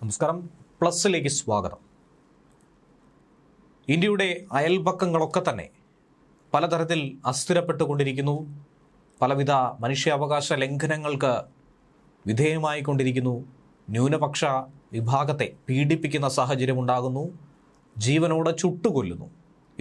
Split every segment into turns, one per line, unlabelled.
നമസ്കാരം. പ്ലസിലേക്ക് സ്വാഗതം. ഇന്ത്യയുടെ അയൽപക്കങ്ങളൊക്കെ തന്നെ പലതരത്തിൽ അസ്ഥിരപ്പെട്ടുകൊണ്ടിരിക്കുന്നു. പലവിധ മനുഷ്യാവകാശ ലംഘനങ്ങൾക്ക് വിധേയമായിക്കൊണ്ടിരിക്കുന്നു. ന്യൂനപക്ഷ വിഭാഗത്തെ പീഡിപ്പിക്കുന്ന സാഹചര്യമുണ്ടാകുന്നു. ജീവനോടെ ചുട്ടുകൊല്ലുന്നു.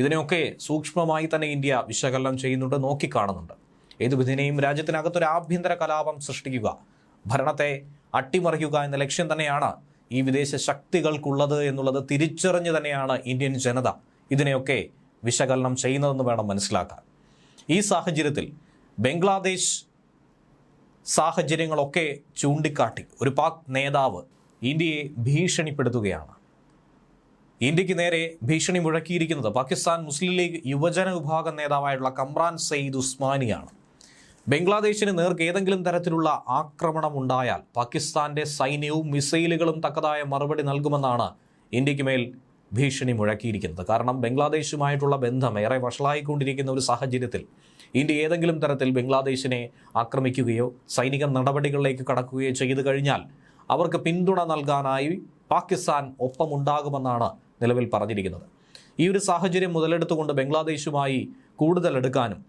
ഇതിനെയൊക്കെ സൂക്ഷ്മമായി തന്നെ ഇന്ത്യ വിശകലനം ചെയ്യുന്നുണ്ട്, നോക്കിക്കാണുന്നുണ്ട്. ഏതു വിധേനയും രാജ്യത്തിനകത്തൊരു ആഭ്യന്തര കലാപം സൃഷ്ടിക്കുക, ഭരണത്തെ അട്ടിമറിക്കുക എന്ന ലക്ഷ്യം തന്നെയാണ് ഈ വിദേശ ശക്തികൾക്കുള്ളത് എന്നുള്ളത് തിരിച്ചറിഞ്ഞു തന്നെയാണ് ഇന്ത്യൻ ജനത ഇതിനെയൊക്കെ വിശകലനം ചെയ്യുന്നതെന്ന് വേണം മനസ്സിലാക്കാൻ. ഈ സാഹചര്യത്തിൽ ബംഗ്ലാദേശ് സാഹചര്യങ്ങളൊക്കെ ചൂണ്ടിക്കാട്ടി ഒരു പാക് നേതാവ് ഇന്ത്യയെ ഭീഷണിപ്പെടുത്തുകയാണ്. ഇന്ത്യക്ക് നേരെ ഭീഷണി മുഴക്കിയിരിക്കുന്നത് പാകിസ്ഥാൻ മുസ്ലിം ലീഗ് യുവജന വിഭാഗം നേതാവായിട്ടുള്ള കമ്രാൻ സയ്യിദ് ഉസ്മാനിയാണ്. ബംഗ്ലാദേശിന് നേർക്ക് ഏതെങ്കിലും തരത്തിലുള്ള ആക്രമണം ഉണ്ടായാൽ പാകിസ്ഥാന്റെ സൈന്യവും മിസൈലുകളും തക്കതായ മറുപടി നൽകുമെന്നാണ് ഇന്ത്യക്ക് മേൽ ഭീഷണി മുഴക്കിയിരിക്കുന്നത്. കാരണം ബംഗ്ലാദേശുമായിട്ടുള്ള ബന്ധം ഏറെ വഷളായിക്കൊണ്ടിരിക്കുന്ന ഒരു സാഹചര്യത്തിൽ ഇന്ത്യ ഏതെങ്കിലും തരത്തിൽ ബംഗ്ലാദേശിനെ ആക്രമിക്കുകയോ സൈനിക നടപടികളിലേക്ക് കടക്കുകയോ ചെയ്തു കഴിഞ്ഞാൽ അവർക്ക് പിന്തുണ നൽകാനായി പാകിസ്ഥാൻ ഒപ്പമുണ്ടാകുമെന്നാണ് നിലവിൽ പറഞ്ഞിരിക്കുന്നത്. ഈ ഒരു സാഹചര്യം മുതലെടുത്തുകൊണ്ട് ബംഗ്ലാദേശുമായി കൂടുതൽ എടുക്കാനും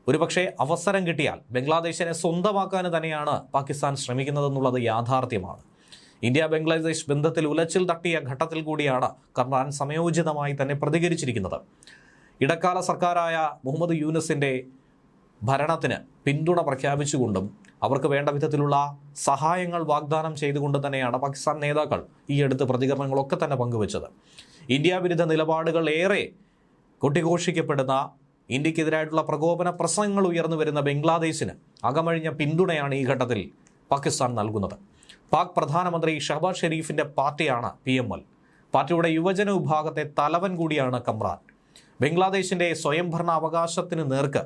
ഒരുപക്ഷെ അവസരം കിട്ടിയാൽ ബംഗ്ലാദേശിനെ സ്വന്തമാക്കാനും തന്നെയാണ് പാകിസ്ഥാൻ ശ്രമിക്കുന്നതെന്നുള്ളത് യാഥാർത്ഥ്യമാണ്. ഇന്ത്യ ബംഗ്ലാദേശ് ബന്ധത്തിൽ ഉലച്ചിൽ തട്ടിയ ഘട്ടത്തിൽ കൂടിയാണ് കമ്രാൻ സമയോചിതമായി തന്നെ പ്രതികരിച്ചിരിക്കുന്നത്. ഇടക്കാല സർക്കാരായ മുഹമ്മദ് യൂനസിൻ്റെ ഭരണത്തിന് പിന്തുണ പ്രഖ്യാപിച്ചുകൊണ്ടും അവർക്ക് വേണ്ട വിധത്തിലുള്ള സഹായങ്ങൾ വാഗ്ദാനം ചെയ്തുകൊണ്ട് തന്നെയാണ് പാകിസ്ഥാൻ നേതാക്കൾ ഈ അടുത്ത പ്രതികരണങ്ങളൊക്കെ തന്നെ പങ്കുവച്ചത്. ഇന്ത്യ വിരുദ്ധ നിലപാടുകൾ ഏറെ കൊട്ടിഘോഷിക്കപ്പെടുന്ന, ഇന്ത്യക്കെതിരായിട്ടുള്ള പ്രകോപന പ്രസംഗങ്ങൾ ഉയർന്നു വരുന്ന ബംഗ്ലാദേശിന് അകമഴിഞ്ഞ പിന്തുണയാണ് ഈ ഘട്ടത്തിൽ പാകിസ്ഥാൻ നൽകുന്നത്. പാക് പ്രധാനമന്ത്രി ഷഹബാസ് ഷെരീഫിൻ്റെ പാർട്ടിയാണ് PML. പാർട്ടിയുടെ യുവജന വിഭാഗത്തെ തലവൻ കൂടിയാണ് കമ്രാൻ. ബംഗ്ലാദേശിൻ്റെ സ്വയംഭരണ അവകാശത്തിന് നേർക്ക്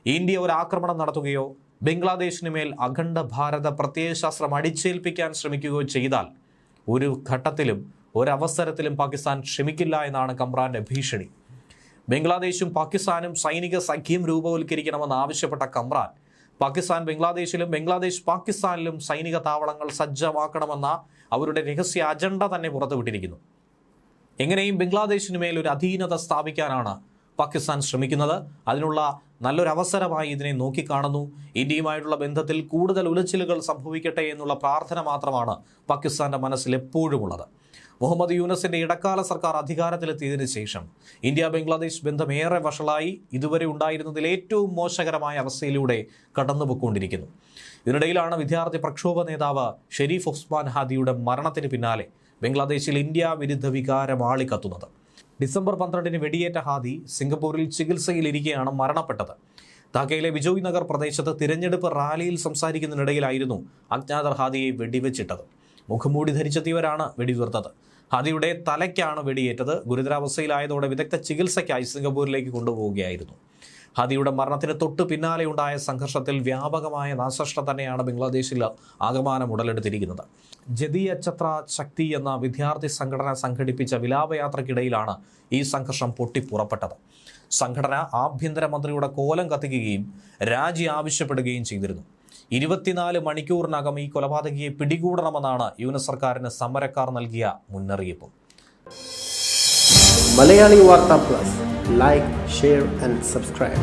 ഇന്ത്യ ഒരു ആക്രമണം നടത്തുകയോ ബംഗ്ലാദേശിന് മേൽ അഖണ്ഡ ഭാരത പ്രത്യയശാസ്ത്രം അടിച്ചേൽപ്പിക്കാൻ ശ്രമിക്കുകയോ ചെയ്താൽ ഒരു ഘട്ടത്തിലും ഒരവസരത്തിലും പാകിസ്ഥാൻ ക്ഷമിക്കില്ല എന്നാണ് കമ്രാന്റെ ഭീഷണി. ബംഗ്ലാദേശും പാകിസ്ഥാനും സൈനിക സഖ്യം രൂപവൽക്കരിക്കണമെന്ന് ആവശ്യപ്പെട്ട കമ്രാൻ പാകിസ്ഥാൻ ബംഗ്ലാദേശിലും ബംഗ്ലാദേശ് പാകിസ്ഥാനിലും സൈനിക താവളങ്ങൾ സജ്ജമാക്കണമെന്ന അവരുടെ രഹസ്യ അജണ്ട തന്നെ പുറത്തുവിട്ടിരിക്കുന്നു. എങ്ങനെയും ബംഗ്ലാദേശിന് മേൽ ഒരു അധീനത സ്ഥാപിക്കാനാണ് പാകിസ്ഥാൻ ശ്രമിക്കുന്നത്. അതിനുള്ള നല്ലൊരവസരമായി ഇതിനെ നോക്കിക്കാണുന്നു. ഇന്ത്യയുമായിട്ടുള്ള ബന്ധത്തിൽ കൂടുതൽ ഉലച്ചിലുകൾ സംഭവിക്കട്ടെ എന്നുള്ള പ്രാർത്ഥന മാത്രമാണ് പാകിസ്ഥാന്റെ മനസ്സിൽ എപ്പോഴും ഉള്ളത്. മുഹമ്മദ് യൂനസിന്റെ ഇടക്കാല സർക്കാർ അധികാരത്തിലെത്തിയതിനു ശേഷം ഇന്ത്യ ബംഗ്ലാദേശ് ബന്ധം ഏറെ വഷളായി ഇതുവരെ ഉണ്ടായിരുന്നതിൽ ഏറ്റവും മോശകരമായ അവസ്ഥയിലൂടെ കടന്നുപോയിക്കൊണ്ടിരിക്കുന്നു. ഇതിനിടയിലാണ് വിദ്യാർത്ഥി പ്രക്ഷോഭ നേതാവ് ഷെരീഫ് ഉസ്മാൻ ഹാദിയുടെ മരണത്തിന് പിന്നാലെ ബംഗ്ലാദേശിൽ ഇന്ത്യ വിരുദ്ധ വികാരം ആളിക്കത്തുന്നത്. ഡിസംബർ 12 വെടിയേറ്റ ഹാദി സിംഗപ്പൂരിൽ ചികിത്സയിലിരിക്കെയാണ് മരണപ്പെട്ടത്. ധാക്കയിലെ വിജോയ് നഗർ പ്രദേശത്ത് തിരഞ്ഞെടുപ്പ് റാലിയിൽ സംസാരിക്കുന്നതിനിടയിലായിരുന്നു അജ്ഞാതർ ഹാദിയെ വെടിവെച്ചിട്ടത്. മുഖംമൂടി ധരിച്ചെത്തിയവരാണ് വെടിയുതിർത്തത്. ഹാദിയുടെ തലയ്ക്കാണ് വെടിയേറ്റത്. ഗുരുതരാവസ്ഥയിലായതോടെ വിദഗ്ധ ചികിത്സയ്ക്കായി സിംഗപ്പൂരിലേക്ക് കൊണ്ടുപോവുകയായിരുന്നു. ഹാദിയുടെ മരണത്തിന് തൊട്ടു പിന്നാലെ ഉണ്ടായ സംഘർഷത്തിൽ വ്യാപകമായ നാശനഷ്ടം തന്നെയാണ് ബംഗ്ലാദേശിൽ ആകമാനം ഉടലെടുത്തിരിക്കുന്നത്. ജദീയ ഛത്ര ശക്തി എന്ന വിദ്യാർത്ഥി സംഘടന സംഘടിപ്പിച്ച വിലാപയാത്രയ്ക്കിടയിലാണ് ഈ സംഘർഷം പൊട്ടിപ്പുറപ്പെട്ടത്. സംഘടന ആഭ്യന്തരമന്ത്രിയുടെ കോലം കത്തിക്കുകയും രാജി ആവശ്യപ്പെടുകയും ചെയ്തിരുന്നു. 24 മണിക്കൂറിനകം ഈ കൊലപാതകിയെ പിടികൂടണമെന്നാണ് യൂനസ് സർക്കാരിന് സമരക്കാർ നൽകിയ മുന്നറിയിപ്പ്.
മലയാളി വാർത്ത plus, like, share and subscribe.